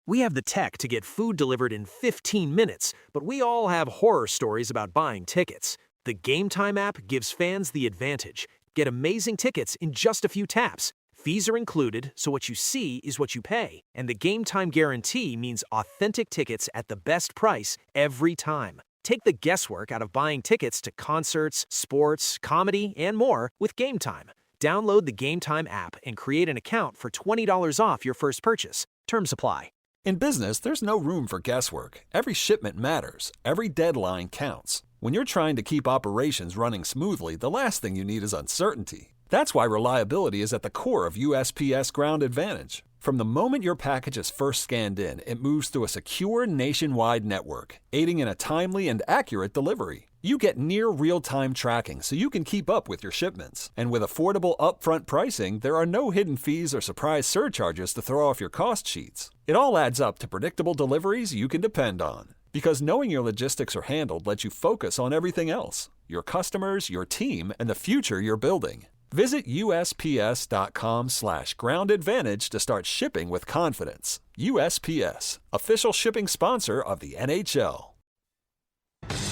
We have the tech to get food delivered in 15 minutes, but we all have horror stories about buying tickets. The Game Time app gives fans the advantage. Get amazing tickets in just a few taps. Fees are included, so what you see is what you pay. And the Game Time guarantee means authentic tickets at the best price every time. Take the guesswork out of buying tickets to concerts, sports, comedy, and more with Game Time. Download the Game Time app and create an account for $20 off your first purchase. Terms apply. In business, there's no room for guesswork. Every shipment matters. Every deadline counts. When you're trying to keep operations running smoothly, the last thing you need is uncertainty. That's why reliability is at the core of USPS Ground Advantage. From the moment your package is first scanned in, it moves through a secure nationwide network, aiding in a timely and accurate delivery. You get near real-time tracking so you can keep up with your shipments. And with affordable upfront pricing, there are no hidden fees or surprise surcharges to throw off your cost sheets. It all adds up to predictable deliveries you can depend on. Because knowing your logistics are handled lets you focus on everything else: your customers, your team, and the future you're building. Visit USPS.com/Ground Advantage to start shipping with confidence. USPS, official shipping sponsor of the NHL.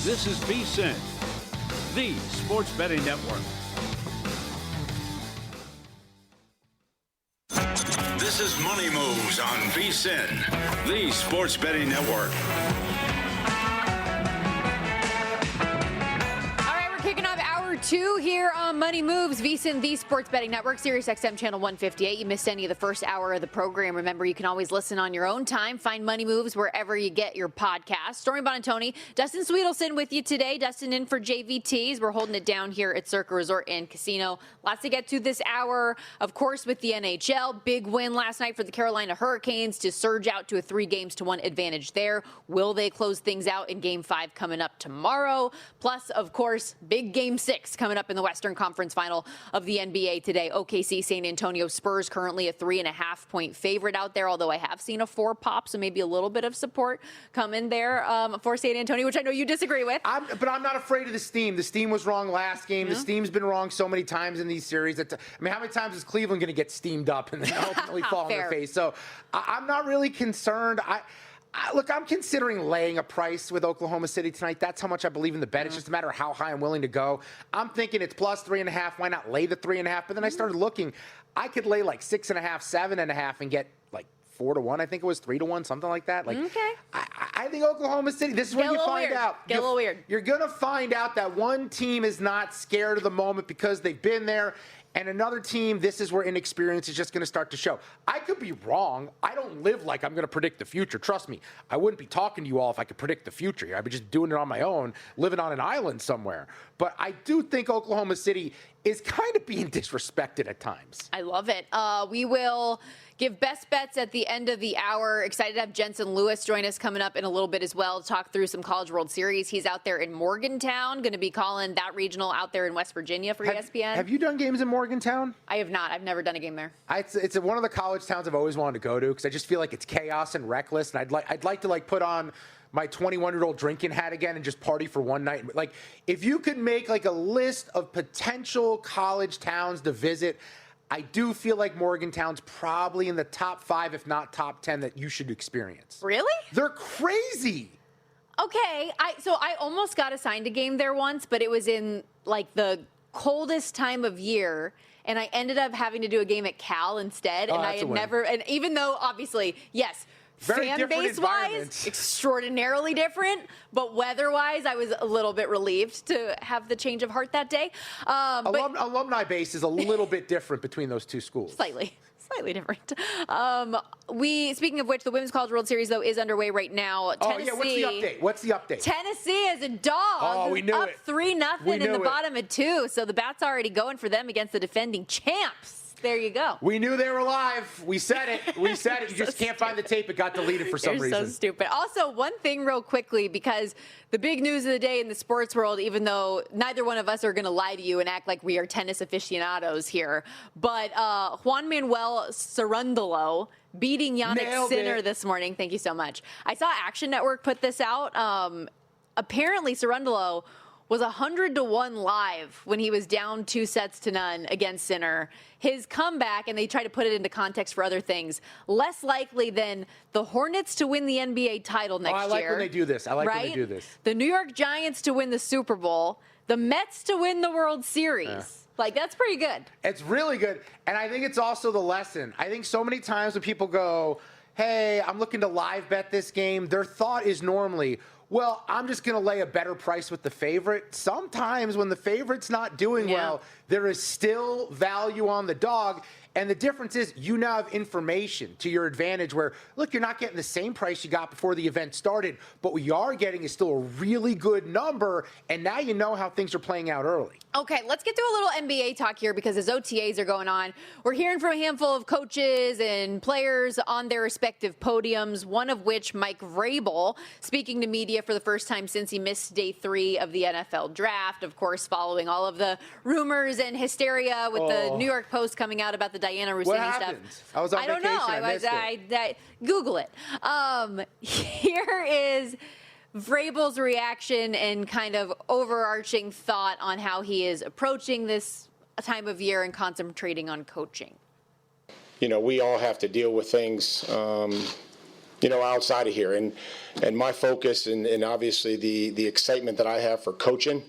This is VSiN, the Sports Betting Network. This is Money Moves on VSiN, the Sports Betting Network. Kicking off hour 2 here on Money Moves, VSiN, the Sports Betting Network, Sirius XM Channel 158. You missed any of the first hour of the program. Remember, you can always listen on your own time. Find Money Moves wherever you get your podcast. Stormy Buonantony, Dustin Sweetelson with you today. Dustin in for JVTs. We're holding it down here at Circa Resort and Casino. Lots to get to this hour. Of course, with the NHL, big win last night for the Carolina Hurricanes to surge out to a 3-1 advantage there. Will they close things out in Game 5 coming up tomorrow? Plus, of course, big Game 6 coming up in the Western Conference Final of the NBA today. OKC San Antonio Spurs currently a 3.5-point favorite out there, although I have seen a 4 pop, so maybe a little bit of support coming there for San Antonio, which I know you disagree with. But I'm not afraid of the Steam. The Steam was wrong last game. Yeah. The Steam's been wrong so many times in these series. How many times is Cleveland going to get steamed up and then ultimately fall on their face? So I'm not really concerned. Look, I'm considering laying a price with Oklahoma City tonight. That's how much I believe in the bet. It's just a matter of how high I'm willing to go. I'm thinking it's plus 3.5. Why not lay the 3.5? But then I started looking. I could lay like 6.5, 7.5 and get like 4-1. I think it was 3-1, something like that. Like, okay. I think Oklahoma City, this is where you find out. Get a little weird. You're going to find out that one team is not scared of the moment because they've been there. And another team, this is where inexperience is just going to start to show. I could be wrong. I don't live like I'm going to predict the future. Trust me, I wouldn't be talking to you all if I could predict the future. I'd be just doing it on my own, living on an island somewhere. But I do think Oklahoma City is kind of being disrespected at times. I love it. We will give best bets at the end of the hour. Excited to have Jensen Lewis join us coming up in a little bit as well to talk through some College World Series. He's out there in Morgantown, going to be calling that regional out there in West Virginia for ESPN. Have you done games in Morgantown? I have not. I've never done a game there. It's one of the college towns I've always wanted to go to because I just feel like it's chaos and reckless, and I'd like to put on my 21-year-old drinking hat again and just party for one night. Like, if you could make like a list of potential college towns to visit, I do feel like Morgantown's probably in the top 5, if not top 10, that you should experience. Really? They're crazy. Okay. I almost got assigned a game there once, but it was in like the coldest time of year. And I ended up having to do a game at Cal instead. And I had never, and even though obviously, yes, fan base wise, extraordinarily different, but weather wise, I was a little bit relieved to have the change of heart that day. Alumni base is a little bit different between those two schools. Slightly different. Speaking of which, the Women's College World Series, though, is underway right now. Tennessee, What's the update? Tennessee is a dog. Oh, we knew up it. 3-0 in the bottom of 2. So the bat's already going for them against the defending champs. There you go. We knew they were live. We said it. You just can't find the tape. It got deleted for some reason. You're so stupid. Also, one thing real quickly, because the big news of the day in the sports world, even though neither one of us are going to lie to you and act like we are tennis aficionados here, but Juan Manuel Cerundolo beating Yannick Sinner this morning. Thank you so much. I saw Action Network put this out. Apparently, Cerundolo was 100-1 live when he was down 2-0 against Sinner. His comeback, and they try to put it into context for other things, less likely than the Hornets to win the NBA title next year. I like when they do this. I like when they do this. The New York Giants to win the Super Bowl. The Mets to win the World Series. Like, that's pretty good. It's really good. And I think it's also the lesson. I think so many times when people go, hey, I'm looking to live bet this game, their thought is normally, well, I'm just going to lay a better price with the favorite. Sometimes when the favorite's not doing well, there is still value on the dog. And the difference is you now have information to your advantage where, look, you're not getting the same price you got before the event started, but what you are getting is still a really good number, and now you know how things are playing out early. Okay, let's get to a little NBA talk here because as OTAs are going on, we're hearing from a handful of coaches and players on their respective podiums, one of which, Mike Vrabel, speaking to media for the first time since he missed day 3 of the NFL draft, of course, following all of the rumors and hysteria with the New York Post coming out about the Diana Rossini what happened? stuff. I was on vacation. I don't know. Google it. Here is Vrabel's reaction and kind of overarching thought on how he is approaching this time of year and concentrating on coaching. You know, we all have to deal with things, outside of here. And my focus and obviously the excitement that I have for coaching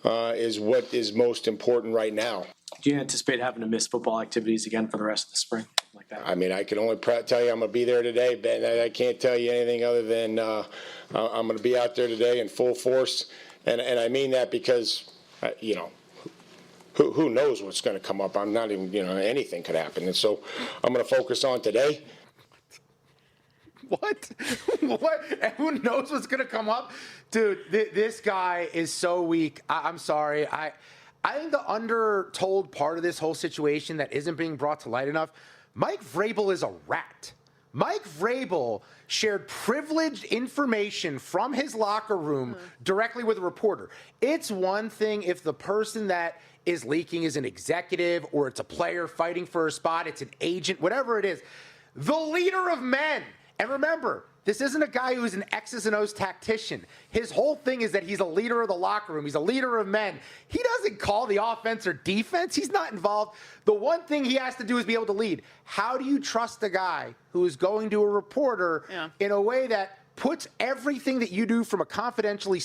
is what is most important right now. Do you anticipate having to miss football activities again for the rest of the spring? Like that? I mean, I can only tell you I'm going to be there today, but I can't tell you anything other than I'm going to be out there today in full force. And I mean that because, who knows what's going to come up? I'm not even, anything could happen. And so I'm going to focus on today. What? What? And who knows what's going to come up? Dude, this guy is so weak. I'm sorry. I think the undertold part of this whole situation that isn't being brought to light enough, Mike Vrabel is a rat. Mike Vrabel shared privileged information from his locker room directly with a reporter. It's one thing if the person that is leaking is an executive or it's a player fighting for a spot, it's an agent, whatever it is. The leader of men. And remember, this isn't a guy who's an X's and O's tactician. His whole thing is that he's a leader of the locker room. He's a leader of men. He doesn't call the offense or defense. He's not involved. The one thing he has to do is be able to lead. How do you trust a guy who is going to a reporter in a way that puts everything that you do from a confidential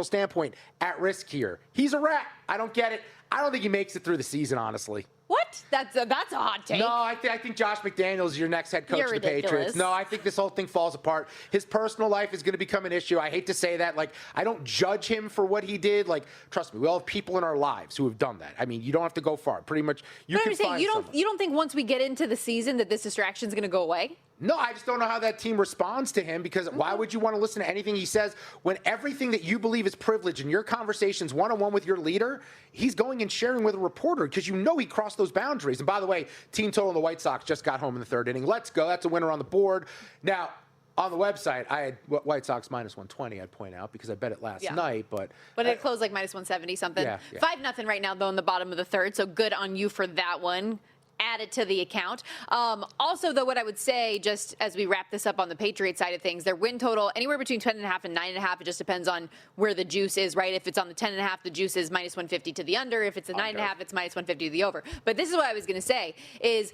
standpoint at risk here? He's a rat. I don't get it. I don't think he makes it through the season, honestly. What? That's a hot take. No, I think Josh McDaniels is your next head coach You're of the ridiculous. Patriots. No, I think this whole thing falls apart. His personal life is going to become an issue. I hate to say that. Like, I don't judge him for what he did. Like, trust me, we all have people in our lives who have done that. I mean, you don't have to go far. Pretty much, you can find someone. You don't think once we get into the season that this distraction is going to go away? No, I just don't know how that team responds to him because why would you want to listen to anything he says when everything that you believe is privilege in your conversations one-on-one with your leader, he's going and sharing with a reporter because you know he crossed those boundaries. And by the way, team total in the White Sox just got home in the 3rd inning. Let's go. That's a winner on the board. Now, on the website, I had White Sox minus 120, I'd point out, because I bet it last night. But it closed like minus 170 something. 5-0 right now, though, in the bottom of the 3rd. So good on you for that one. Add it to the account. Also, though, what I would say, just as we wrap this up on the Patriots side of things, their win total anywhere between 10.5 and 9.5. It just depends on where the juice is, right? If it's on the 10.5, the juice is minus 150 to the under. If it's a 9.5, it's minus 150 to the over. But this is what I was going to say is,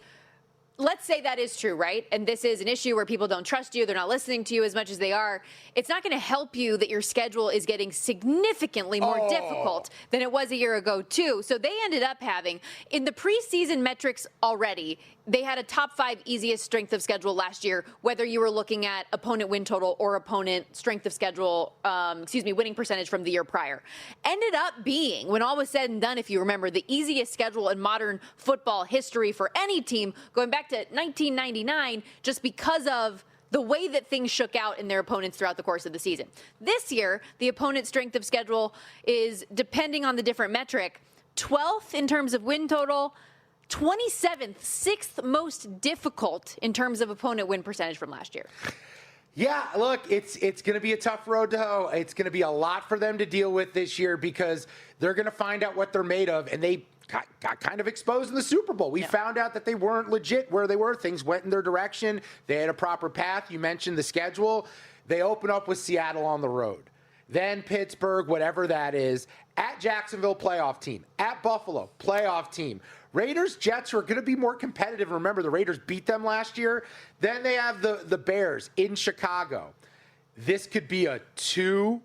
let's say that is true, right? And this is an issue where people don't trust you. They're not listening to you as much as they are. It's not going to help you that your schedule is getting significantly more difficult than it was a year ago, too. So they ended up having, in the preseason metrics already, they had a top 5 easiest strength of schedule last year, whether you were looking at opponent win total or opponent strength of schedule, winning percentage from the year prior. Ended up being, when all was said and done, if you remember, the easiest schedule in modern football history for any team, going back to 1999, just because of the way that things shook out in their opponents throughout the course of the season. This year, the opponent's strength of schedule is, depending on the different metric, 12th in terms of win total, 27th, 6th most difficult in terms of opponent win percentage from last year. Yeah, look, it's going to be a tough road to hoe. It's going to be a lot for them to deal with this year because they're going to find out what they're made of, and they got kind of exposed in the Super Bowl. We found out that they weren't legit where they were. Things went in their direction. They had a proper path. You mentioned the schedule. They open up with Seattle on the road. then Pittsburgh, whatever that is, at Jacksonville, playoff team, at Buffalo, playoff team. Raiders, Jets are going to be more competitive. Remember, the Raiders beat them last year. Then they have the Bears in Chicago. This could be a 2-3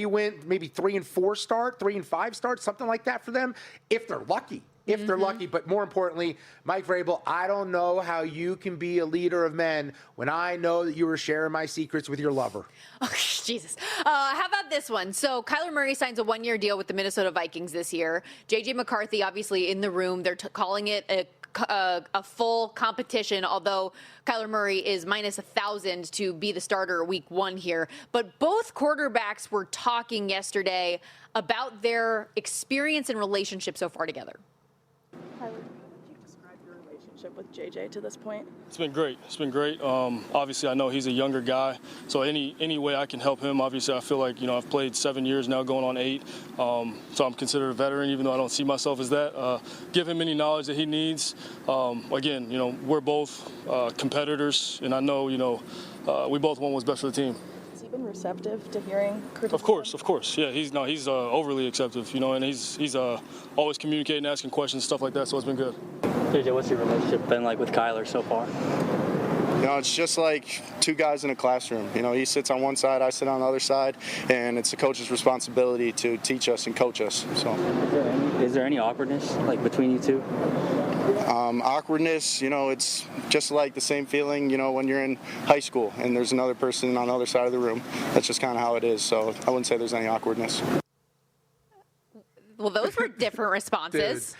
win, maybe 3-4 start, 3-5 start, something like that for them, if they're lucky. If they're lucky. But more importantly, Mike Vrabel, I don't know how you can be a leader of men when I know that you were sharing my secrets with your lover. Oh, Jesus. How about this one? So Kyler Murray signs a 1-year deal with the Minnesota Vikings this year. J.J. McCarthy, obviously, in the room. They're calling it a full competition, although Kyler Murray is minus 1,000 to be the starter week 1 here. But both quarterbacks were talking yesterday about their experience and relationship so far together. Tyler, could you describe your relationship with JJ to this point? It's been great. It's been great. Obviously, I know he's a younger guy, so any way I can help him. Obviously, I feel like I've played 7 years now, going on 8. So I'm considered a veteran, even though I don't see myself as that. Give him any knowledge that he needs. Again, we're both competitors, and I know we both want what's best for the team. Been receptive to hearing criticism? Of course. Yeah, he's overly acceptive, and he's always communicating, asking questions, stuff like that. So it's been good. JJ, what's your relationship been like with Kyler so far? It's just like two guys in a classroom. He sits on one side, I sit on the other side, and it's the coach's responsibility to teach us and coach us. So, is there any awkwardness between you two? Awkwardness, it's just like the same feeling, when you're in high school and there's another person on the other side of the room. That's just kind of how it is. So I wouldn't say there's any awkwardness. Well, those were different responses. Dude.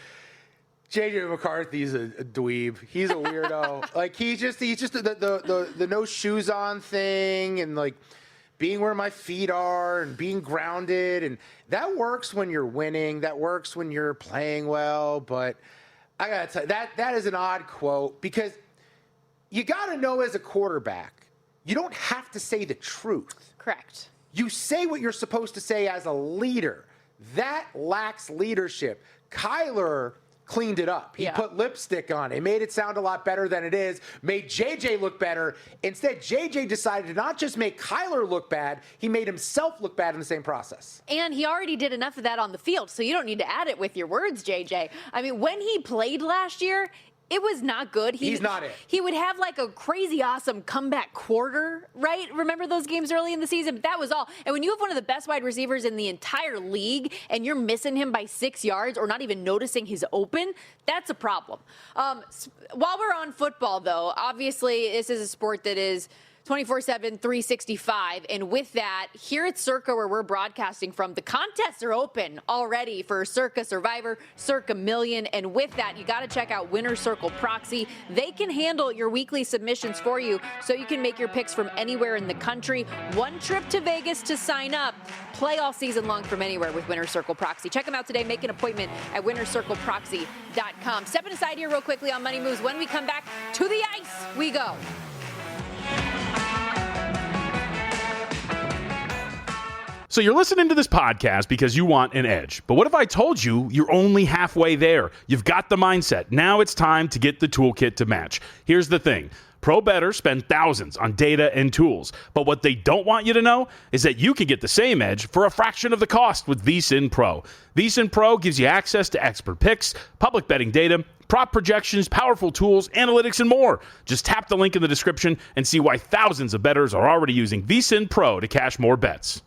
J.J. McCarthy's a dweeb. He's a weirdo. He's just the no shoes on thing and being where my feet are and being grounded. And that works when you're winning. That works when you're playing well. But I got to tell you, that is an odd quote because you got to know as a quarterback, you don't have to say the truth. Correct. You say what you're supposed to say as a leader. That lacks leadership. Kyler cleaned it up. He put lipstick on it, made it sound a lot better than it is, made JJ look better. Instead, JJ decided to not just make Kyler look bad, he made himself look bad in the same process. And he already did enough of that on the field, so you don't need to add it with your words, JJ. I mean, when he played last year, it was not good. He's not it. He would have a crazy awesome comeback quarter, right? Remember those games early in the season? But that was all. And when you have one of the best wide receivers in the entire league and you're missing him by 6 yards or not even noticing he's open, that's a problem. While we're on football, though, obviously this is a sport that is 24/7, 365. And with that, here at Circa, where we're broadcasting from, the contests are open already for Circa Survivor, Circa Million. And with that, you got to check out Winner Circle Proxy. They can handle your weekly submissions for you so you can make your picks from anywhere in the country. One trip to Vegas to sign up. Play all season long from anywhere with Winner Circle Proxy. Check them out today. Make an appointment at winnercircleproxy.com. Stepping aside here real quickly on Money Moves. When we come back, to the ice we go. So you're listening to this podcast because you want an edge. But what if I told you you're only halfway there? You've got the mindset. Now it's time to get the toolkit to match. Here's the thing. Pro bettors spend thousands on data and tools. But what they don't want you to know is that you can get the same edge for a fraction of the cost with VSiN Pro. VSiN Pro gives you access to expert picks, public betting data, prop projections, powerful tools, analytics, and more. Just tap the link in the description and see why thousands of bettors are already using VSiN Pro to cash more bets.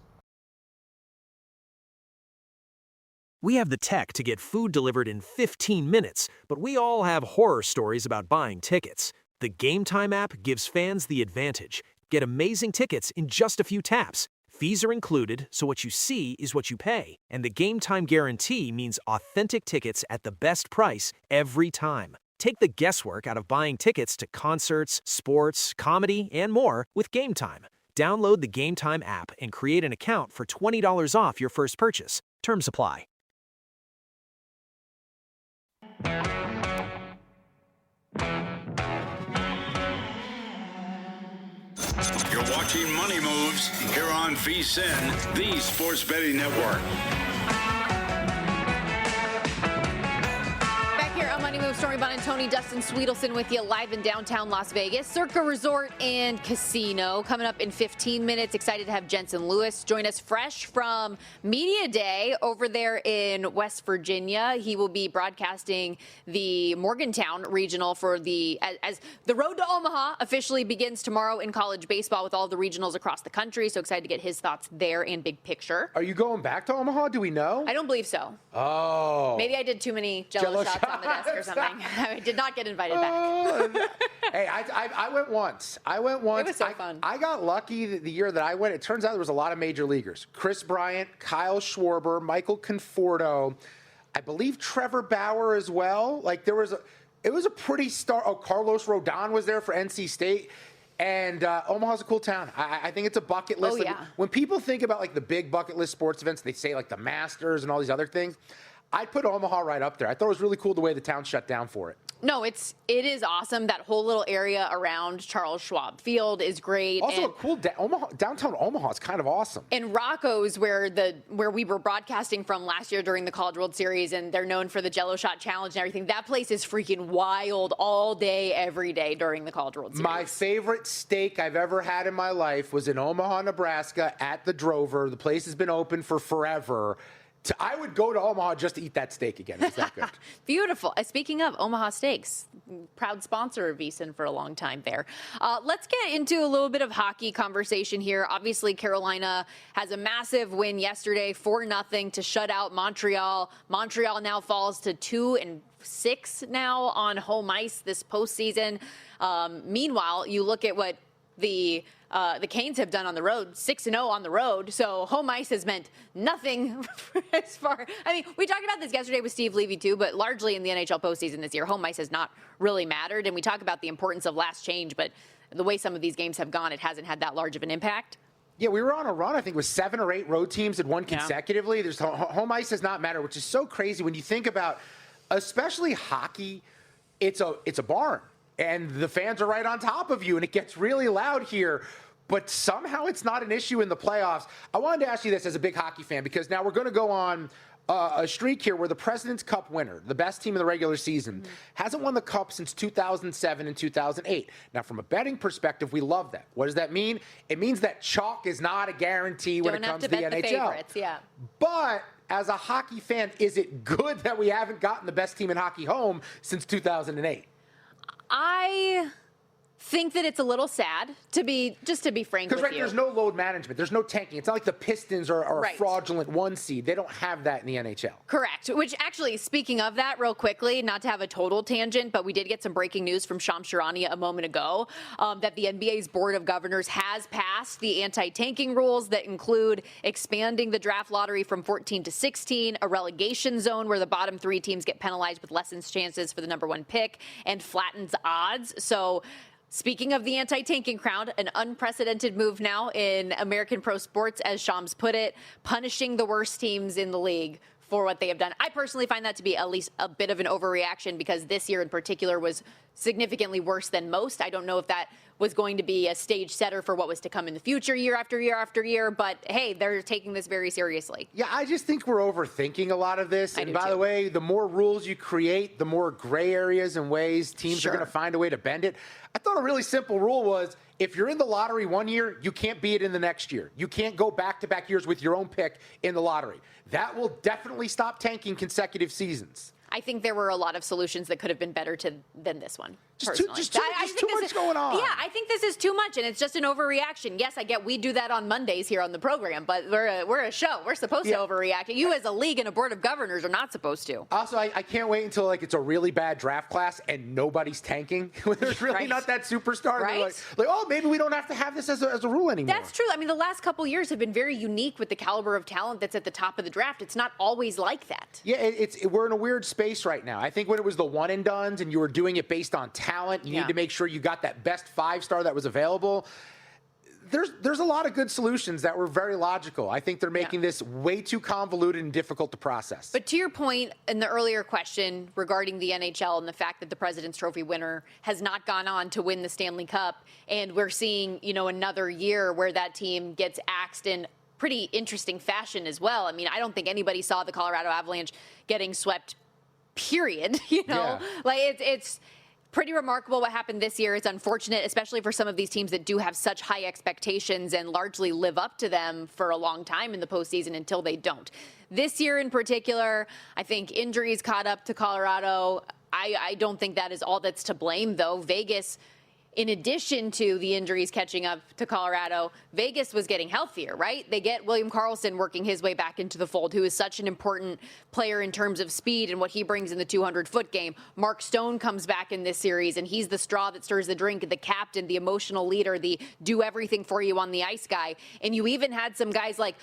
We have the tech to get food delivered in 15 minutes, but we all have horror stories about buying tickets. The Game Time app gives fans the advantage. Get amazing tickets in just a few taps. Fees are included, so what you see is what you pay. And the Game Time guarantee means authentic tickets at the best price every time. Take the guesswork out of buying tickets to concerts, sports, comedy, and more with Game Time. Download the Game Time app and create an account for $20 off your first purchase. Terms apply. You're watching Money Moves here on VSiN, the Sports Betting Network. Back here on Money Moves Stormy Buonantony, Dustin Sweetelson with you live in downtown Las Vegas. Circa Resort and Casino coming up in 15 minutes. Excited to have Jensen Lewis join us fresh from Media Day over there in West Virginia. He will be broadcasting the Morgantown Regional for as the road to Omaha officially begins tomorrow in college baseball with all the regionals across the country. So excited to get his thoughts there and big picture. Are you going back to Omaha? Do we know? I don't believe so. Oh. Maybe I did too many Jello shots on the desk or something. I did not get invited back. Hey, I went once. It was so fun. I got lucky the year that I went. It turns out there was a lot of major leaguers. Chris Bryant, Kyle Schwarber, Michael Conforto, I believe Trevor Bauer as well. Like it was a pretty Carlos Rodon was there for NC State. And Omaha's a cool town. I think it's a bucket list. Oh, yeah. When people think about like the big bucket list sports events, they say like the Masters and all these other things. I'd put Omaha right up there. I thought it was really cool the way the town shut down for it. No, it is awesome. That whole little area around Charles Schwab Field is great. Also, a cool downtown Omaha is kind of awesome. And Rocco's, where we were broadcasting from last year during the College World Series, and they're known for the Jello Shot Challenge and everything. That place is freaking wild all day, every day during the College World Series. My favorite steak I've ever had in my life was in Omaha, Nebraska, at the Drover. The place has been open for forever. I would go to Omaha just to eat that steak again. It was that good. Beautiful. Speaking of Omaha Steaks, proud sponsor of VSiN for a long time there. Let's get into a little bit of hockey conversation here. Obviously, Carolina has a massive win yesterday, 4-0 to shut out Montreal. Montreal now falls to 2-6 now on home ice this postseason. Meanwhile, you look at what the Canes have done on the road, 6-0 on the road. So home ice has meant nothing as far. I mean, we talked about this yesterday with Steve Levy too, but largely in the NHL postseason this year, home ice has not really mattered. And we talk about the importance of last change, but the way some of these games have gone, it hasn't had that large of an impact. Yeah, we were on a run, I think, with 7 or 8 road teams had won consecutively. There's home ice does not matter, which is so crazy when you think about, especially hockey, it's a barn. And the fans are right on top of you, and it gets really loud here. But somehow it's not an issue in the playoffs. I wanted to ask you this as a big hockey fan, because now we're going to go on a streak here where the President's Cup winner, the best team in the regular season, hasn't won the Cup since 2007 and 2008. Now, from a betting perspective, we love that. What does that mean? It means that chalk is not a guarantee when it comes to the NHL. The favorites, yeah. But as a hockey fan, is it good that we haven't gotten the best team in hockey home since 2008? I think that it's a little sad, to be frank with you. Because, there's no load management. There's no tanking. It's not like the Pistons are a fraudulent 1 seed. They don't have that in the NHL. Correct. Which, actually, speaking of that real quickly, not to have a total tangent, but we did get some breaking news from Shams Charania a moment ago that the NBA's Board of Governors has passed the anti-tanking rules that include expanding the draft lottery from 14 to 16, a relegation zone where the bottom 3 teams get penalized with lessened chances for the number 1 pick, and flattens odds. So, speaking of the anti-tanking crowd, an unprecedented move now in American pro sports, as Shams put it, punishing the worst teams in the league for what they have done. I personally find that to be at least a bit of an overreaction, because this year in particular was significantly worse than most. I don't know if that was going to be a stage setter for what was to come in the future year after year after year, but hey, they're taking this very seriously. Yeah, I just think we're overthinking a lot of this. And by the way, the more rules you create, the more gray areas and ways teams are going to find a way to bend it. I thought a really simple rule was, if you're in the lottery one year, you can't be it in the next year. You can't go back-to-back years with your own pick in the lottery. That will definitely stop tanking consecutive seasons. I think there were a lot of solutions that could have been better than this one. Personally. Just too much going on. Yeah, I think this is too much, and it's just an overreaction. Yes, I get we do that on Mondays here on the program, but we're a show. We're supposed to overreact. You as a league and a board of governors are not supposed to. Also, I can't wait until it's a really bad draft class and nobody's tanking. When there's really not that superstar. Right? Like, oh, maybe we don't have to have this as a rule anymore. That's true. I mean, the last couple years have been very unique with the caliber of talent that's at the top of the draft. It's not always like that. Yeah, we're in a weird space right now. I think when it was the one and dones and you were doing it based on talent, you need to make sure you got that best 5-star that was available. There's a lot of good solutions that were very logical. I think they're making this way too convoluted and difficult to process. But to your point in the earlier question regarding the NHL and the fact that the President's Trophy winner has not gone on to win the Stanley Cup, and we're seeing, another year where that team gets axed in pretty interesting fashion as well. I mean, I don't think anybody saw the Colorado Avalanche getting swept period. Like it's pretty remarkable what happened this year. It's unfortunate, especially for some of these teams that do have such high expectations and largely live up to them for a long time in the postseason until they don't. This year in particular, I think injuries caught up to Colorado. I don't think that is all that's to blame, though. Vegas, in addition to the injuries catching up to Colorado, Vegas was getting healthier, right? They get William Karlsson working his way back into the fold, who is such an important player in terms of speed and what he brings in the 200-foot game. Mark Stone comes back in this series, and he's the straw that stirs the drink, the captain, the emotional leader, the do everything for you on the ice guy. And you even had some guys like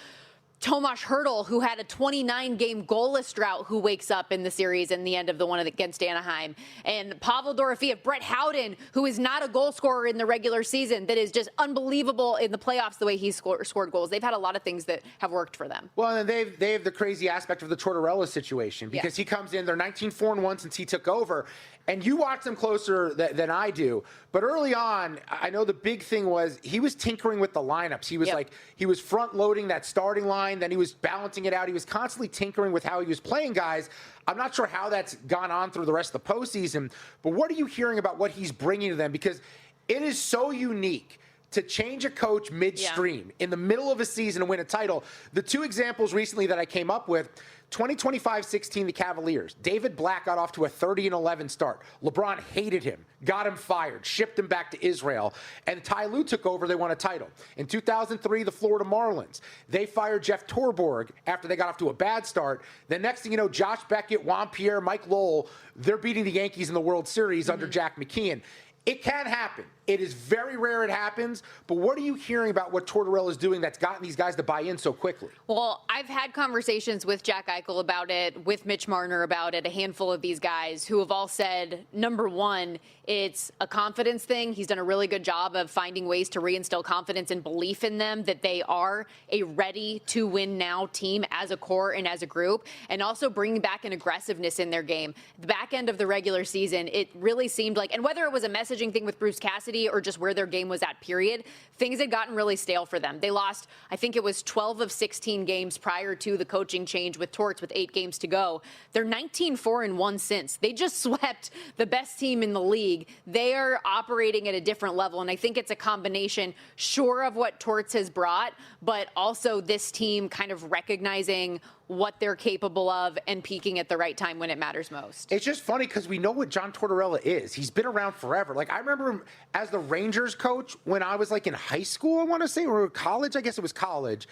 Tomas Hertl, who had a 29-game goalless drought, who wakes up in the series in the end of the one against Anaheim. And Pavel Dorofeev, Brett Howden, who is not a goal scorer in the regular season, that is just unbelievable in the playoffs the way he's scored goals. They've had a lot of things that have worked for them. Well, and they have the crazy aspect of the Tortorella situation, because he comes in, they're 19-4-1 since he took over, and you watch them closer than I do. But early on, I know the big thing was he was tinkering with the lineups. He was he was front-loading that starting line, then he was balancing it out. He was constantly tinkering with how he was playing guys. I'm not sure how that's gone on through the rest of the postseason, but what are you hearing about what he's bringing to them? Because it is so unique to change a coach midstream in the middle of a season and win a title. The two examples recently that I came up with, 2025-16, the Cavaliers. David Black got off to a 30-11 start. LeBron hated him, got him fired, shipped him back to Israel. And Ty Lue took over, they won a title. In 2003, the Florida Marlins. They fired Jeff Torborg after they got off to a bad start. The next thing you know, Josh Beckett, Juan Pierre, Mike Lowell, they're beating the Yankees in the World Series under Jack McKeon. It can happen. It is very rare it happens, but what are you hearing about what Tortorella is doing that's gotten these guys to buy in so quickly? Well, I've had conversations with Jack Eichel about it, with Mitch Marner about it, a handful of these guys who have all said, number one, it's a confidence thing. He's done a really good job of finding ways to reinstill confidence and belief in them that they are a ready-to-win-now team as a core and as a group, and also bringing back an aggressiveness in their game. The back end of the regular season, it really seemed like, and whether it was a messaging thing with Bruce Cassidy or just where their game was at, period, things had gotten really stale for them. They lost, I think it was 12 of 16 games prior to the coaching change with Torts with 8 games to go. They're 19-4-1 since. They just swept the best team in the league. They are operating at a different level, and I think it's a combination, sure, of what Torts has brought, but also this team kind of recognizing what they're capable of and peaking at the right time when it matters most. It's just funny because we know what John Tortorella is. He's been around forever. Like, I remember him as the Rangers coach when I was like in high school, I want to say, or college. I guess it was college.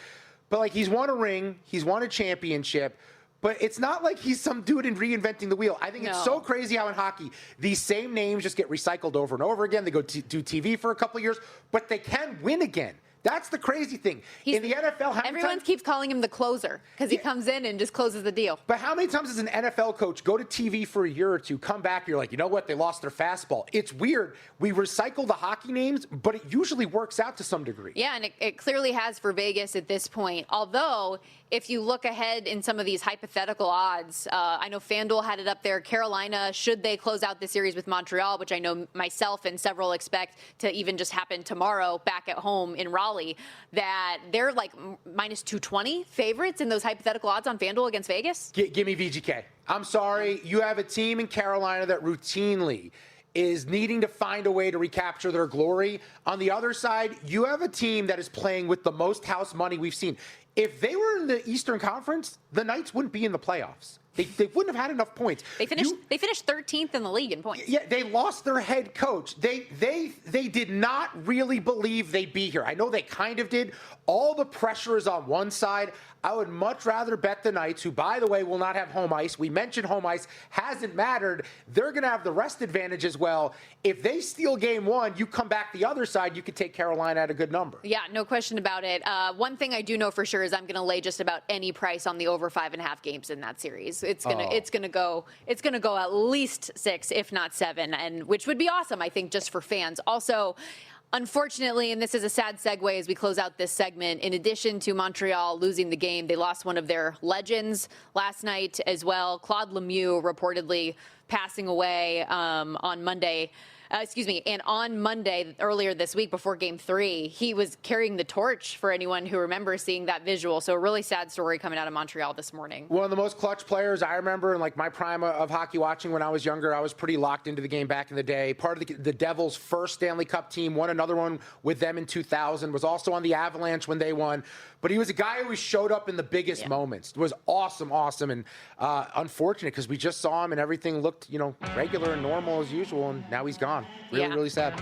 But like, he's won a ring, he's won a championship, but it's not like he's some dude in reinventing the wheel. I think it's so crazy how in hockey, these same names just get recycled over and over again. They go do TV for a couple of years, but they can win again. That's the crazy thing. In the NFL, everyone keeps calling him the closer because he comes in and just closes the deal. But how many times does an NFL coach go to TV for a year or two, come back, you're like, you know what, they lost their fastball. It's weird. We recycle the hockey names, but it usually works out to some degree. Yeah, and it clearly has for Vegas at this point. Although, if you look ahead in some of these hypothetical odds, I know FanDuel had it up there. Carolina, should they close out the series with Montreal, which I know myself and several expect to even just happen tomorrow back at home in Raleigh, that they're like minus 220 favorites in those hypothetical odds on FanDuel against Vegas? Give me VGK. I'm sorry. You have a team in Carolina that routinely is needing to find a way to recapture their glory. On the other side, you have a team that is playing with the most house money we've seen. If they were in the Eastern Conference, the Knights wouldn't be in the playoffs. They wouldn't have had enough points. They finished 13th in the league in points. Yeah, they lost their head coach. They did not really believe they'd be here. I know they kind of did. All the pressure is on one side. I would much rather bet the Knights, who, by the way, will not have home ice. We mentioned home ice hasn't mattered. They're going to have the rest advantage as well. If they steal game one, you come back the other side, you could take Carolina at a good number. Yeah, no question about it. One thing I do know for sure is I'm going to lay just about any price on the over 5.5 games in that series. It's gonna go at least 6, if not 7, and which would be awesome, I think, just for fans. Also, unfortunately, and this is a sad segue as we close out this segment, in addition to Montreal losing the game, they lost one of their legends last night as well. Claude Lemieux reportedly passing away on Monday. And on Monday, earlier this week, before Game 3, he was carrying the torch for anyone who remembers seeing that visual. So a really sad story coming out of Montreal this morning. One of the most clutch players I remember in like my prime of hockey watching when I was younger. I was pretty locked into the game back in the day. Part of the Devils' first Stanley Cup team, won another one with them in 2000, was also on the Avalanche when they won. But he was a guy who showed up in the biggest moments. It was awesome, and unfortunate because we just saw him and everything looked, regular and normal as usual, and now he's gone. Really sad.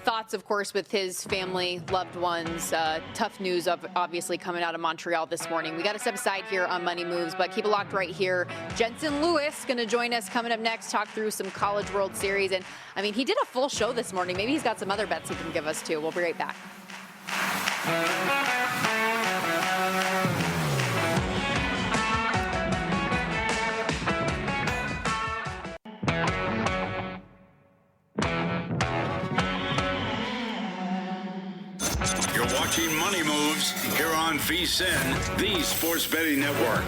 Thoughts, of course, with his family, loved ones. Tough news, obviously, coming out of Montreal this morning. We got to step aside here on Money Moves, but keep it locked right here. Jensen Lewis going to join us coming up next, talk through some College World Series. And, he did a full show this morning. Maybe he's got some other bets he can give us, too. We'll be right back. You're watching Money Moves here on VSiN, the Sports Betting Network.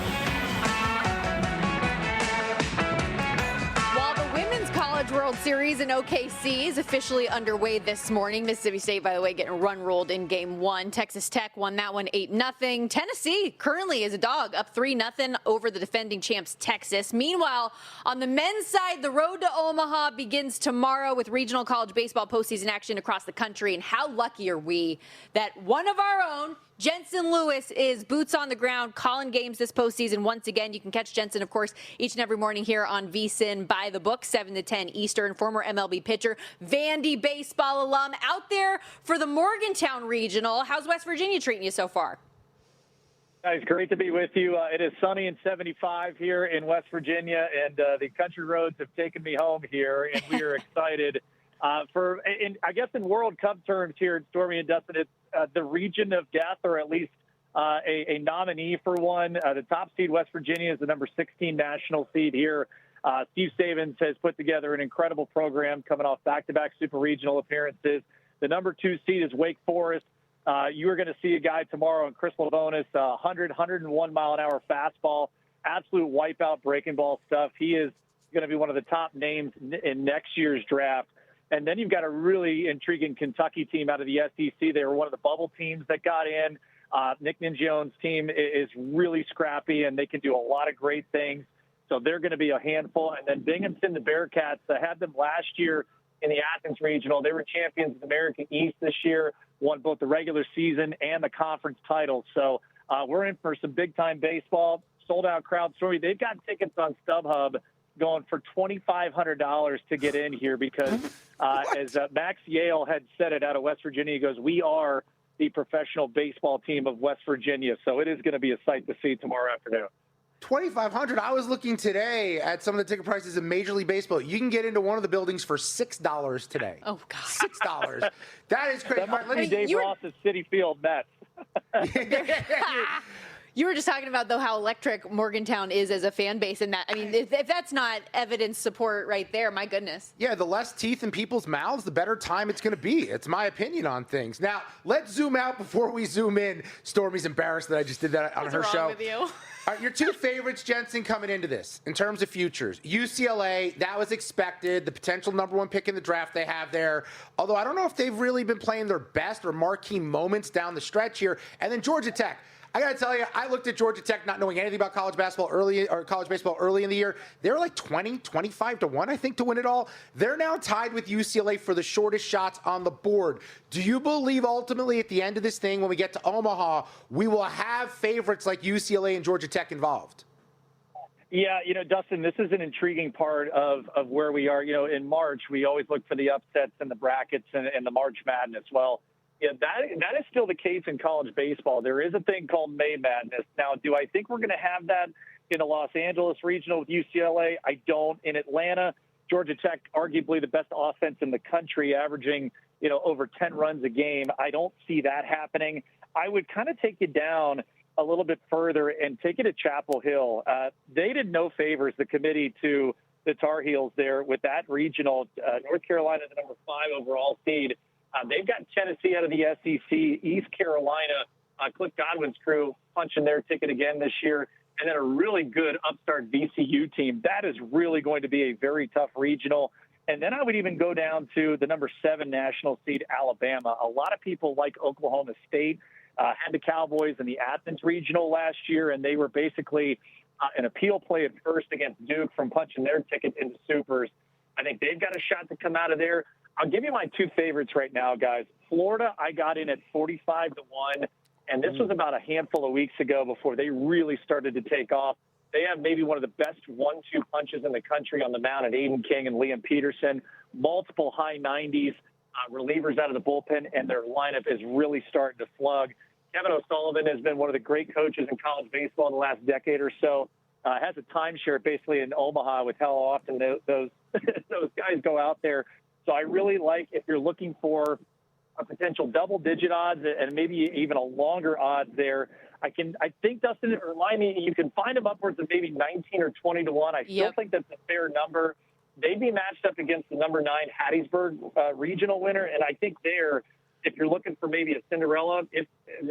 While the Women's College World Series in OKC is officially underway this morning, Mississippi State, by the way, getting run-rolled in Game 1. Texas Tech won that one 8-0. Tennessee currently is a dog, up 3-0 over the defending champs Texas. Meanwhile, on the men's side, the road to Omaha begins tomorrow with regional college baseball postseason action across the country. And how lucky are we that one of our own, Jensen Lewis, is boots on the ground calling games this postseason once again. You can catch Jensen, of course, each and every morning here on VSiN by the book, 7 to 10 Eastern. Former MLB pitcher, Vandy baseball alum, out there for the Morgantown Regional. How's West Virginia treating you so far? Guys, great to be with you. It is sunny and 75 here in West Virginia, and the country roads have taken me home here, and we are excited. I guess in World Cup terms here, Stormy and Dustin, it's the region of death, or at least a nominee for one. The top seed, West Virginia, is the number 16 national seed here. Steve Savins has put together an incredible program coming off back-to-back super regional appearances. The number 2 seed is Wake Forest. You are going to see a guy tomorrow in Chris Lavonis, 101 mile an hour fastball, absolute wipeout breaking ball stuff. He is going to be one of the top names in next year's draft. And then you've got a really intriguing Kentucky team out of the SEC. They were one of the bubble teams that got in. Nick Ningione's team is really scrappy, and they can do a lot of great things. So they're going to be a handful. And then Binghamton, the Bearcats, I had them last year in the Athens Regional. They were champions of the American East this year, won both the regular season and the conference title. So we're in for some big-time baseball, sold-out crowd story. They've got tickets on StubHub going for $2,500 to get in here because, as Max Yale had said it out of West Virginia, he goes, we are the professional baseball team of West Virginia. So it is going to be a sight to see tomorrow afternoon. $2,500. I was looking today at some of the ticket prices in Major League Baseball. You can get into one of the buildings for $6 today. Oh, God. $6. That is crazy. That must be Dave Ross at Citi Field Mets. You were just talking about, though, how electric Morgantown is as a fan base. And that, if that's not evidence support right there, my goodness. Yeah, the less teeth in people's mouths, the better time it's going to be. It's my opinion on things. Now, let's zoom out before we zoom in. Stormy's embarrassed that I just did that on her show. What's wrong with you? All right, your 2 favorites, Jensen, coming into this in terms of futures. UCLA, that was expected. The potential number 1 pick in the draft they have there. Although I don't know if they've really been playing their best or marquee moments down the stretch here. And then Georgia Tech. I got to tell you, I looked at Georgia Tech not knowing anything about college baseball early in the year. They were like 20, 25 to 1, I think, to win it all. They're now tied with UCLA for the shortest shots on the board. Do you believe ultimately at the end of this thing, when we get to Omaha, we will have favorites like UCLA and Georgia Tech involved? Yeah, Dustin, this is an intriguing part of where we are. In March, we always look for the upsets and the brackets and the March Madness. Well, yeah, that is still the case in college baseball. There is a thing called May Madness. Now, do I think we're going to have that in the Los Angeles Regional with UCLA? I don't. In Atlanta, Georgia Tech, arguably the best offense in the country, averaging, over 10 runs a game. I don't see that happening. I would kind of take you down a little bit further and take you to Chapel Hill. They did no favors, the committee, to the Tar Heels there with that regional. North Carolina, the number 5 overall seed. They've got Tennessee out of the SEC, East Carolina, Cliff Godwin's crew punching their ticket again this year, and then a really good upstart VCU team. That is really going to be a very tough regional. And then I would even go down to the number 7 national seed, Alabama. A lot of people like Oklahoma State, had the Cowboys in the Athens Regional last year, and they were basically an appeal play at first against Duke from punching their ticket into Supers. I think they've got a shot to come out of there. I'll give you my 2 favorites right now, guys. Florida, I got in at 45-1, and this was about a handful of weeks ago before they really started to take off. They have maybe one of the best 1-2 punches in the country on the mound at Aiden King and Liam Peterson, multiple high 90s, relievers out of the bullpen, and their lineup is really starting to slug. Kevin O'Sullivan has been one of the great coaches in college baseball in the last decade or so. Has a timeshare basically in Omaha with how often those guys go out there. So I really like, if you're looking for a potential double-digit odds and maybe even a longer odds there, I think, Dustin, remind me, you can find them upwards of maybe 19 or 20-1. I still think that's a fair number. They'd be matched up against the number 9 Hattiesburg regional winner, and I think there, if you're looking for maybe a Cinderella, if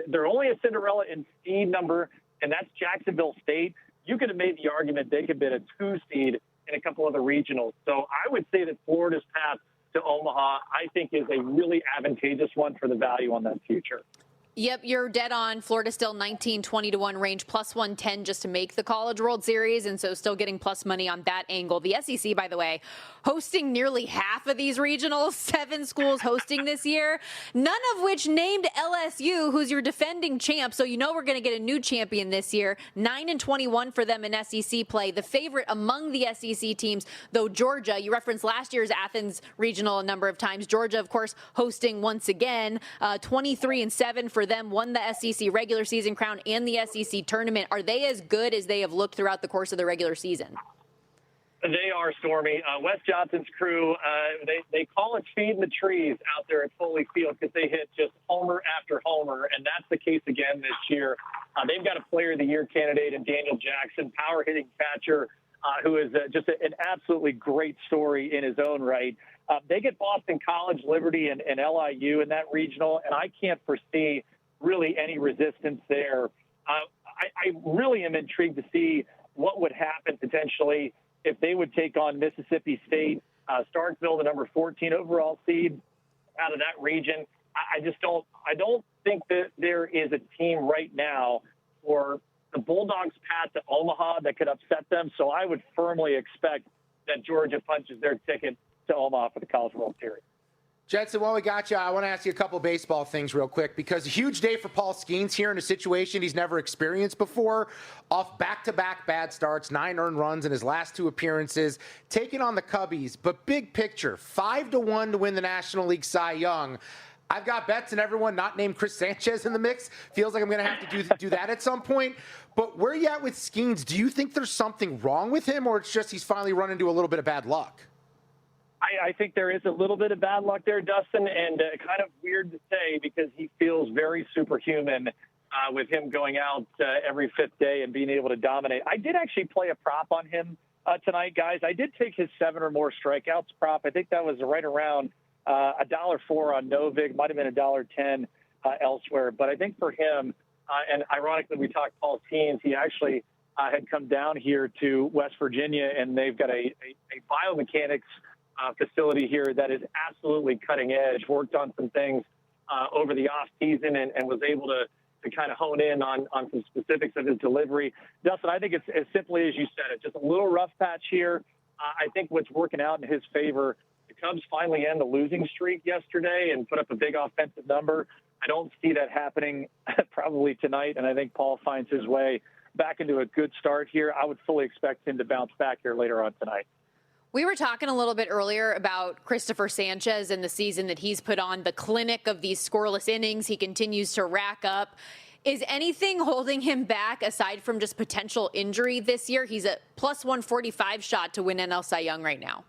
they're only a Cinderella in seed number, and that's Jacksonville State, you could have made the argument they could be a 2 seed in a couple other regionals. So I would say that Florida's path to Omaha, I think, is a really advantageous one for the value on that future. Yep, you're dead on. Florida still 19-20-1 range, plus 110 just to make the College World Series, and so still getting plus money on that angle. The SEC, by the way, hosting nearly half of these regionals, 7 schools hosting this year, none of which named LSU, who's your defending champ, so you know we're going to get a new champion this year. 9-21 for them in SEC play. The favorite among the SEC teams, though Georgia, you referenced last year's Athens regional a number of times. Georgia, of course, hosting once again, 23-7 for them, won the SEC regular season crown and the SEC tournament. Are they as good as they have looked throughout the course of the regular season? They are, Stormy. Wes Johnson's crew, they call it feeding the trees out there at Foley Field because they hit just homer after homer, and that's the case again this year. They've got a Player of the Year candidate in Daniel Jackson, power-hitting catcher, who is just an absolutely great story in his own right. They get Boston College, Liberty, and LIU in that regional, and I can't foresee really any resistance there. I really am intrigued to see what would happen potentially if they would take on Mississippi State, Starkville, the number 14 overall seed out of that region. I don't think that there is a team right now for the Bulldogs' path to Omaha that could upset them. So I would firmly expect that Georgia punches their ticket to Omaha for the College World Series. Jetson, while we got you, I want to ask you a couple baseball things real quick, because a huge day for Paul Skeens here in a situation he's never experienced before. Off back-to-back bad starts, 9 earned runs in his last 2 appearances, taking on the Cubbies. But big picture, 5-1 to win the National League Cy Young. I've got bets and everyone not named Chris Sanchez in the mix. Feels like I'm going to have to do that at some point. But where are you at with Skeens? Do you think there's something wrong with him, or it's just he's finally run into a little bit of bad luck? I think there is a little bit of bad luck there, Dustin, and kind of weird to say because he feels very superhuman with him going out every 5th day and being able to dominate. I did actually play a prop on him tonight, guys. I did take his 7 or more strikeouts prop. I think that was right around $1.04 on Novig, might have been $1.10 elsewhere. But I think for him, and ironically, we talked Paul Skeens, he actually had come down here to West Virginia, and they've got a biomechanics facility here that is absolutely cutting edge, worked on some things over the off season and was able to kind of hone in on some specifics of his delivery. Dustin, I think it's as simply as you said it, just a little rough patch here. I think what's working out in his favor, the Cubs finally end the losing streak yesterday and put up a big offensive number. I don't see that happening probably tonight, and I think Paul finds his way back into a good start here. I would fully expect him to bounce back here later on tonight. We were talking a little bit earlier about Christopher Sanchez and the season that he's put on, the clinic of these scoreless innings he continues to rack up. Is anything holding him back aside from just potential injury this year? He's a plus 145 shot to win NL Cy Young right now.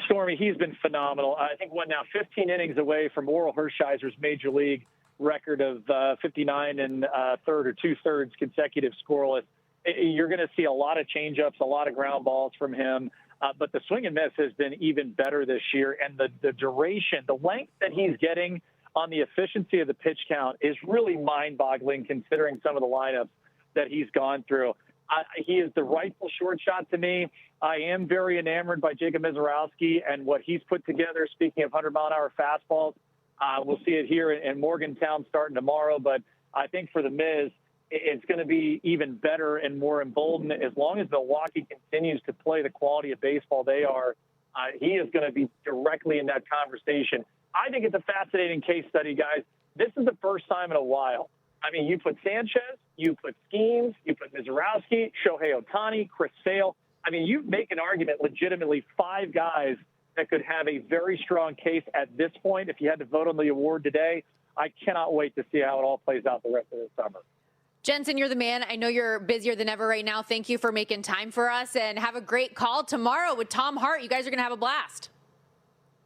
Stormy, he's been phenomenal. I think 15 innings away from Oral Hershiser's major league record of 59 and third or 2/3 consecutive scoreless. You're going to see a lot of changeups, a lot of ground balls from him. But the swing and miss has been even better this year. And the duration, the length that he's getting on the efficiency of the pitch count is really mind-boggling considering some of the lineups that he's gone through. He is the rightful short shot to me. I am very enamored by Jacob Misiorowski and what he's put together. Speaking of 100-mile-an-hour fastballs, we'll see it here in Morgantown starting tomorrow. But I think for the Miz, it's going to be even better and more emboldened as long as Milwaukee continues to play the quality of baseball they are. He is going to be directly in that conversation. I think it's a fascinating case study, guys. This is the first time in a while. I mean, you put Sanchez, you put Skeens, you put Misiorowski, Shohei Ohtani, Chris Sale. I mean, you make an argument legitimately 5 guys that could have a very strong case at this point. If you had to vote on the award today, I cannot wait to see how it all plays out the rest of the summer. Jensen, you're the man. I know you're busier than ever right now. Thank you for making time for us, and have a great call tomorrow with Tom Hart. You guys are going to have a blast.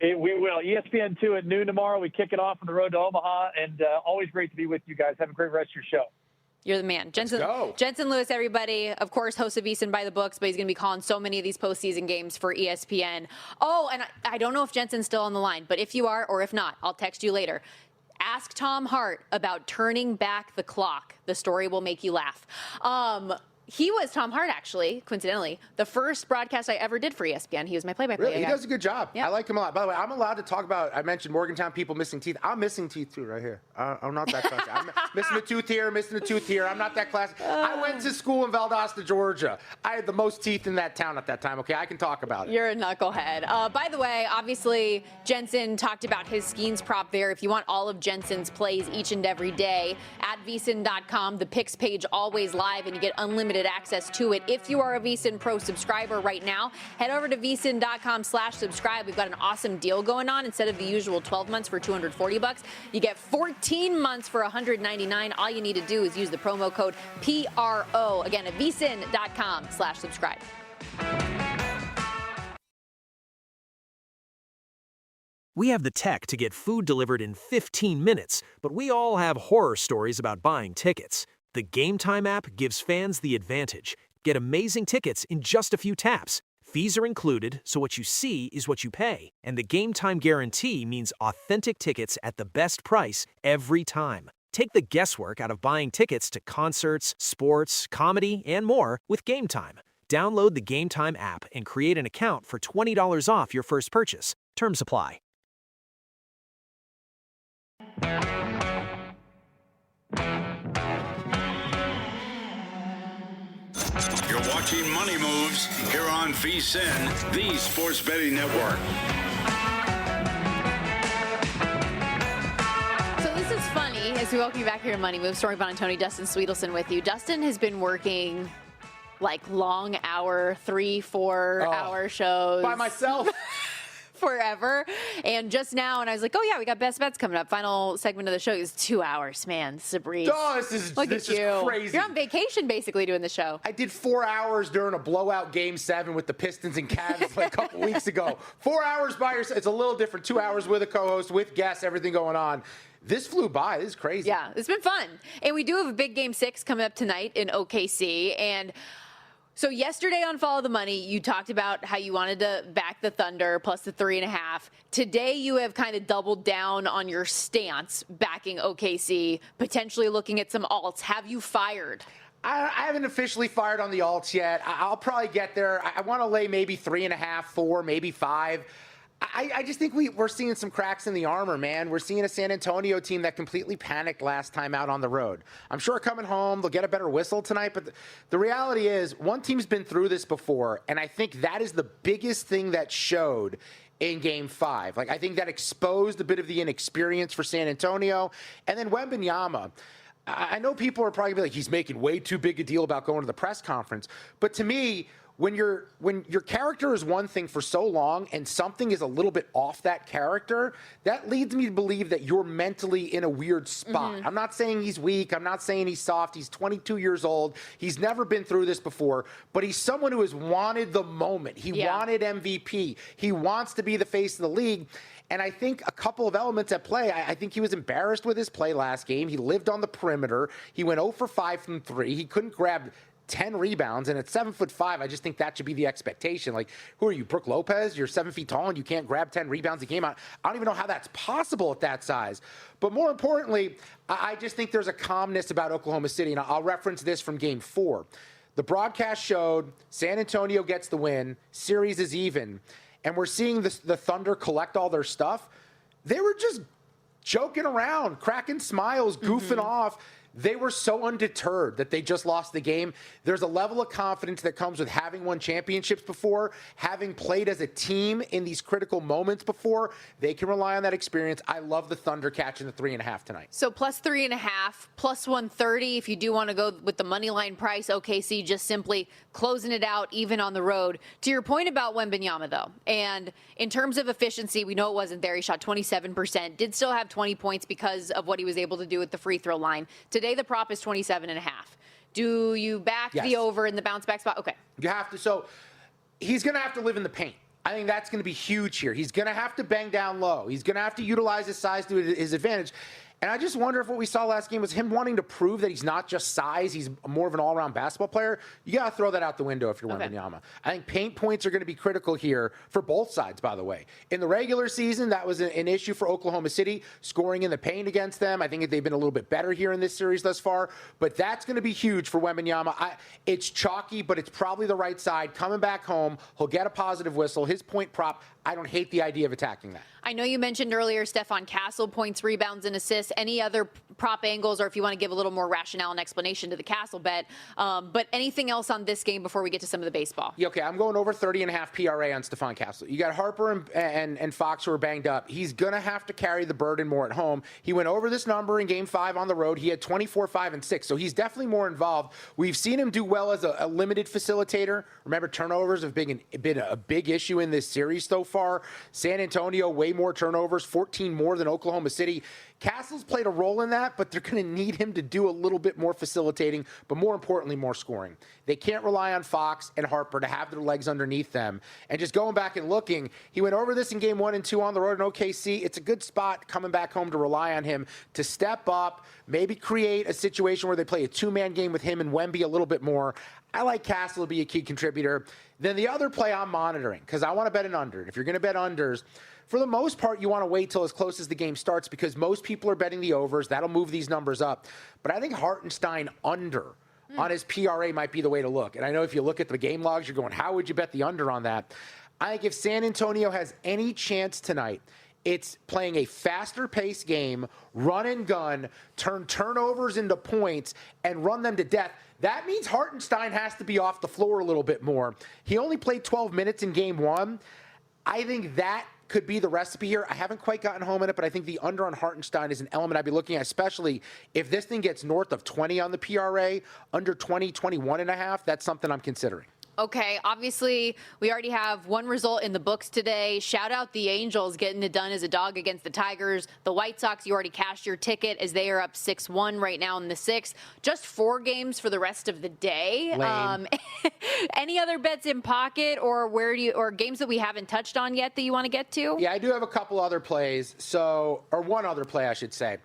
We will. ESPN2 at noon tomorrow. We kick it off on the road to Omaha, and always great to be with you guys. Have a great rest of your show. You're the man. Jensen Lewis, everybody, of course, host of VSiN by the Books, but he's going to be calling so many of these postseason games for ESPN. Oh, and I don't know if Jensen's still on the line, but if you are, or if not, I'll text you later. Ask Tom Hart about turning back the clock. The story will make you laugh. He was Tom Hart, actually, coincidentally, the first broadcast I ever did for ESPN. He was my play-by-play guy. Really? He does a good job. Yeah. I like him a lot. By the way, I'm allowed to talk about, I mentioned Morgantown people missing teeth. I'm missing teeth, too, right here. I'm not that classy. I'm missing a tooth here, missing a tooth here. I'm not that classy. I went to school in Valdosta, Georgia. I had the most teeth in that town at that time, okay? I can talk about it. You're a knucklehead. By the way, obviously, Jensen talked about his Skeens prop there. If you want all of Jensen's plays each and every day, at VSiN.com, the picks page always live, and you get unlimited access to it. If you are a VSiN Pro subscriber right now, head over to VSiN.com/subscribe. We've got an awesome deal going on. Instead of the usual 12 months for $240, you get 14 months for $199. All you need to do is use the promo code PRO. Again, at VSiN.com/subscribe. We have the tech to get food delivered in 15 minutes, but we all have horror stories about buying tickets. The Game Time app gives fans the advantage. Get amazing tickets in just a few taps. Fees are included, so what you see is what you pay. And the Game Time guarantee means authentic tickets at the best price every time. Take the guesswork out of buying tickets to concerts, sports, comedy, and more with Game Time. Download the Game Time app and create an account for $20 off your first purchase. Terms apply. You're watching Money Moves here on VSiN, the Sports Betting Network. So this is funny as we welcome you back here to Money Moves. Stormy Buonantony, Dustin Sweetelson with you. Dustin has been working like long hour, 3-4 hour shows. By myself. Forever. And just now, and I was like, oh yeah, we got best bets coming up. Final segment of the show is 2 hours. Man, this is a breeze. Oh, this is crazy. You're on vacation basically doing the show. I did 4 hours during a blowout Game 7 with the Pistons and Cavs like a couple weeks ago. 4 hours by yourself. It's a little different. 2 hours with a co-host, with guests, everything going on. This flew by. This is crazy. Yeah, it's been fun. And we do have a big Game 6 coming up tonight in OKC. And so yesterday on Follow the Money, you talked about how you wanted to back the Thunder plus the 3.5. Today, you have kind of doubled down on your stance backing OKC, potentially looking at some alts. Have you fired? I haven't officially fired on the alts yet. I'll probably get there. I want to lay maybe 3.5, 4, maybe 5. I just think we're seeing some cracks in the armor, man. We're seeing a San Antonio team that completely panicked last time out on the road. I'm sure coming home, they'll get a better whistle tonight. But the reality is, one team's been through this before, and I think that is the biggest thing that showed in Game 5. Like, I think that exposed a bit of the inexperience for San Antonio. And then Wembanyama. I know people are probably like, he's making way too big a deal about going to the press conference. But to me, when your character is one thing for so long and something is a little bit off that character, that leads me to believe that you're mentally in a weird spot. I'm not saying he's weak. I'm not saying he's soft. He's 22 years old. He's never been through this before, but he's someone who has wanted the moment. He wanted MVP. He wants to be the face of the league. And I think a couple of elements at play. I think he was embarrassed with his play last game. He lived on the perimeter. He went 0 for 5 from 3. He couldn't grab 10 rebounds, and at 7'5", I just think that should be the expectation. Like, who are you, Brook Lopez? You're 7 feet tall and you can't grab 10 rebounds a game. I don't even know how that's possible at that size. But more importantly, I just think there's a calmness about Oklahoma City, and I'll reference this from Game 4. The broadcast showed San Antonio gets the win, series is even, and we're seeing the Thunder collect all their stuff. They were just joking around, cracking smiles, goofing off. They were so undeterred that they just lost the game. There's a level of confidence that comes with having won championships before, having played as a team in these critical moments before. They can rely on that experience. I love the Thunder catching the 3.5 tonight. So plus 3.5, plus 130 if you do want to go with the money line price. OKC just simply closing it out even on the road. To your point about Wembanyama, though, and in terms of efficiency, we know it wasn't there. He shot 27%, did still have 20 points because of what he was able to do at the free throw line. Today, the prop is 27.5. Do you back the over in the bounce back spot? Okay. You have to. So he's going to have to live in the paint. I think that's going to be huge here. He's going to have to bang down low. He's going to have to utilize his size to his advantage. And I just wonder if what we saw last game was him wanting to prove that he's not just size, he's more of an all-around basketball player. You got to throw that out the window if you're Wembanyama. I think paint points are going to be critical here for both sides, by the way. In the regular season, that was an issue for Oklahoma City, scoring in the paint against them. I think they've been a little bit better here in this series thus far. But that's going to be huge for Wembanyama. It's chalky, but it's probably the right side. Coming back home, he'll get a positive whistle. His point prop, I don't hate the idea of attacking that. I know you mentioned earlier Stephon Castle, points, rebounds, and assists. Any other prop angles, or if you want to give a little more rationale and explanation to the Castle bet, but anything else on this game before we get to some of the baseball? Yeah, okay, I'm going over 30.5 PRA on Stephon Castle. You got Harper and Fox who are banged up. He's going to have to carry the burden more at home. He went over this number in Game 5 on the road. He had 24, 5, and 6, so he's definitely more involved. We've seen him do well as a limited facilitator. Remember, turnovers have been a big issue in this series so far. San Antonio, way more turnovers, 14 more than Oklahoma City. Castle's played a role in that, but they're going to need him to do a little bit more facilitating, but more importantly, more scoring. They can't rely on Fox and Harper to have their legs underneath them. And just going back and looking, he went over this in Game 1 and 2 on the road in OKC. It's a good spot coming back home to rely on him to step up, maybe create a situation where they play a two-man game with him and Wemby a little bit more. I like Castle to be a key contributor. Then the other play I'm monitoring, because I want to bet an under. If you're going to bet unders, for the most part, you want to wait till as close as the game starts because most people are betting the overs. That'll move these numbers up. But I think Hartenstein under on his PRA might be the way to look. And I know if you look at the game logs, you're going, how would you bet the under on that? I think if San Antonio has any chance tonight, it's playing a faster paced game, run and gun, turn turnovers into points, and run them to death. That means Hartenstein has to be off the floor a little bit more. He only played 12 minutes in Game 1. I think that could be the recipe here. I haven't quite gotten home in it, but I think the under on Hartenstein is an element I'd be looking at, especially if this thing gets north of 20 on the PRA, under 20, 21.5. That's something I'm considering. Okay, obviously, we already have one result in the books today. Shout out the Angels getting it done as a dog against the Tigers. The White Sox, you already cashed your ticket as they are up 6-1 right now in the 6th. Just 4 games for the rest of the day. Any other bets in pocket or games that we haven't touched on yet that you want to get to? Yeah, I do have a couple other plays. Or one other play, I should say.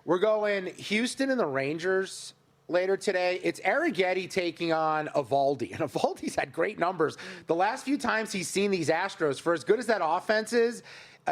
We're going Houston and the Rangers later today. It's Arrighetti taking on Eovaldi. And Eovaldi's had great numbers. The last few times he's seen these Astros, for as good as that offense is,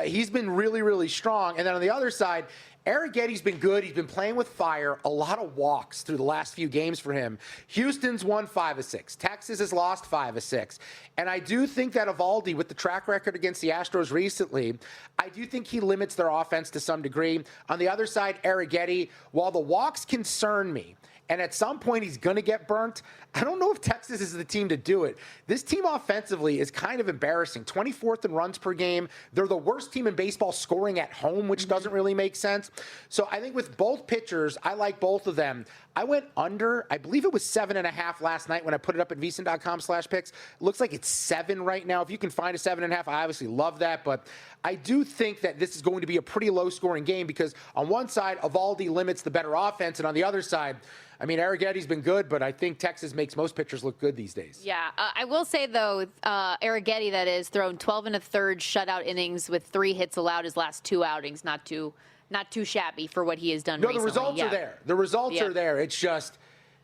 he's been really, really strong. And then on the other side, Arrighetti's been good. He's been playing with fire. A lot of walks through the last few games for him. Houston's won 5 of 6. Texas has lost 5 of 6. And I do think that Eovaldi, with the track record against the Astros recently, I do think he limits their offense to some degree. On the other side, Arrighetti, while the walks concern me, and at some point he's going to get burnt, I don't know if Texas is the team to do it. This team offensively is kind of embarrassing. 24th in runs per game. They're the worst team in baseball scoring at home, which doesn't really make sense. So I think with both pitchers, I like both of them. I went under, I believe it was 7.5 last night when I put it up at vsin.com/picks. It looks like it's 7 right now. If you can find a 7.5, I obviously love that. But I do think that this is going to be a pretty low-scoring game because on one side, Eovaldi limits the better offense, and on the other side, I mean, Arrighetti's been good, but I think Texas makes most pitchers look good these days. Yeah, I will say, though, Arrighetti, that is, thrown 12 1/3 shutout innings with 3 hits allowed his last 2 outings. Not too shabby for what he has done recently. No, the results are there. The results are there. It's just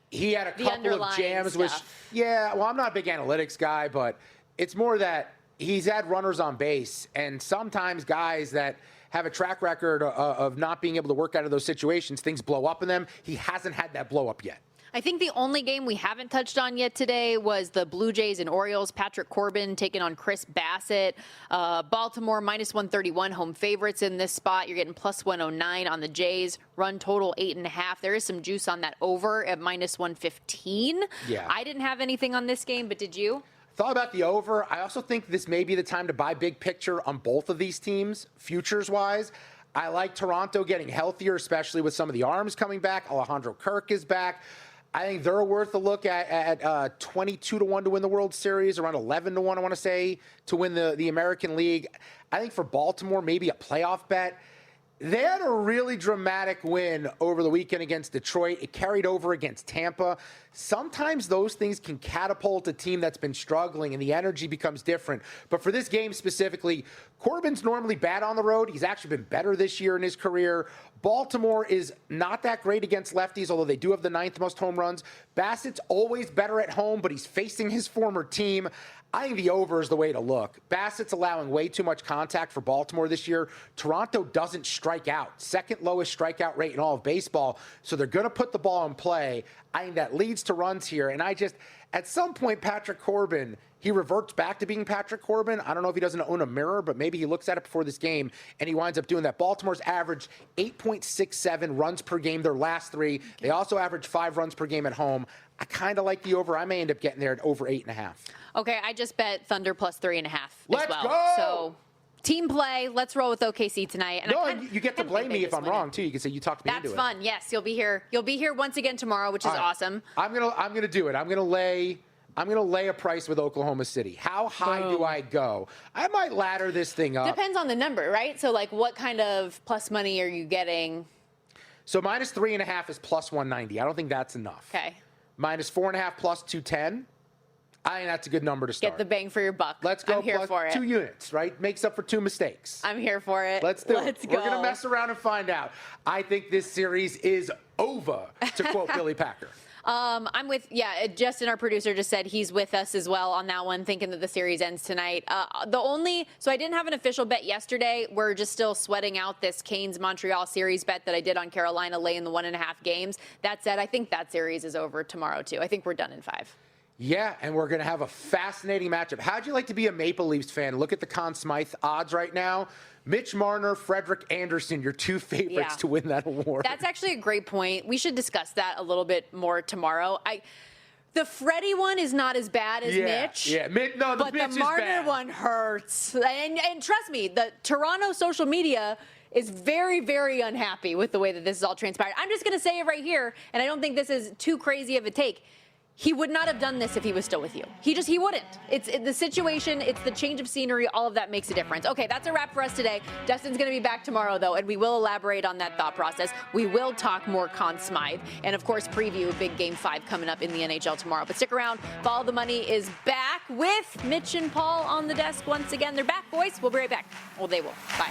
he had a couple of jams. Well, I'm not a big analytics guy, but it's more that he's had runners on base, and sometimes guys that have a track record of not being able to work out of those situations, things blow up in them. He hasn't had that blow up yet. I think the only game we haven't touched on yet today was the Blue Jays and Orioles. Patrick Corbin taking on Chris Bassett. Baltimore minus 131 home favorites in this spot. You're getting plus 109 on the Jays. Run total 8.5. There is some juice on that over at minus 115. Yeah. I didn't have anything on this game, but did you? Thought about the over. I also think this may be the time to buy big picture on both of these teams, futures-wise. I like Toronto getting healthier, especially with some of the arms coming back. Alejandro Kirk is back. I think they're worth a look at 22 to 1 to win the World Series, around 11 to 1, I want to say, to win the American League. I think for Baltimore, maybe a playoff bet. They had a really dramatic win over the weekend against Detroit. It carried over against Tampa. Sometimes those things can catapult a team that's been struggling and the energy becomes different. But for this game specifically, Corbin's normally bad on the road. He's actually been better this year in his career. Baltimore is not that great against lefties, although they do have the 9th most home runs. Bassett's always better at home, but he's facing his former team. I think the over is the way to look. Bassett's allowing way too much contact for Baltimore this year. Toronto doesn't strike out. Second lowest strikeout rate in all of baseball. So they're going to put the ball in play. I think that leads to runs here. And at some point, Patrick Corbin, he reverts back to being Patrick Corbin. I don't know if he doesn't own a mirror, but maybe he looks at it before this game and he winds up doing that. Baltimore's averaged 8.67 runs per game their last 3. They also average 5 runs per game at home. I kind of like the over. I may end up getting there at over 8.5. Okay, I just bet Thunder plus 3.5 as Let's well. go! So team play. Let's roll with OKC tonight. And you get to blame me if I'm wrong too. You can say you talked me into it. That's fun. Yes, you'll be here. You'll be here once again tomorrow, which is awesome. I'm gonna do it. I'm gonna lay a price with Oklahoma City. How high do I go? I might ladder this thing up. Depends on the number, right? So like, what kind of plus money are you getting? So minus 3.5 is plus 190. I don't think that's enough. Okay. Minus 4.5 plus 210. I think that's a good number to start. Get the bang for your buck. Let's go. I'm here plus for it. 2 units, right? Makes up for 2 mistakes. I'm here for it. Let's do it. Let's go. We're going to mess around and find out. I think this series is over, to quote Billy Packer. Justin, our producer, just said he's with us as well on that one, thinking that the series ends tonight. So I didn't have an official bet yesterday. We're just still sweating out this Canes-Montreal series bet that I did on Carolina laying the 1.5 games. That said, I think that series is over tomorrow, too. I think we're done in 5. Yeah, and we're going to have a fascinating matchup. How'd you like to be a Maple Leafs fan? Look at the Conn Smythe odds right now. Mitch Marner, Frederik Andersen, your 2 favorites to win that award. That's actually a great point. We should discuss that a little bit more tomorrow. The Freddie one is not as bad as Mitch. Yeah, but Mitch the Marner is bad. one hurts. And trust me, the Toronto social media is very, very unhappy with the way that this is all transpired. I'm just going to say it right here, and I don't think this is too crazy of a take. He would not have done this if he was still with you. He wouldn't. It's the situation, it's the change of scenery, all of that makes a difference. Okay, that's a wrap for us today. Dustin's going to be back tomorrow, though, and we will elaborate on that thought process. We will talk more Conn Smythe, and of course, preview big Game 5 coming up in the NHL tomorrow. But stick around. Follow the Money is back with Mitch and Paul on the desk once again. They're back, boys. We'll be right back. Well, they will. Bye.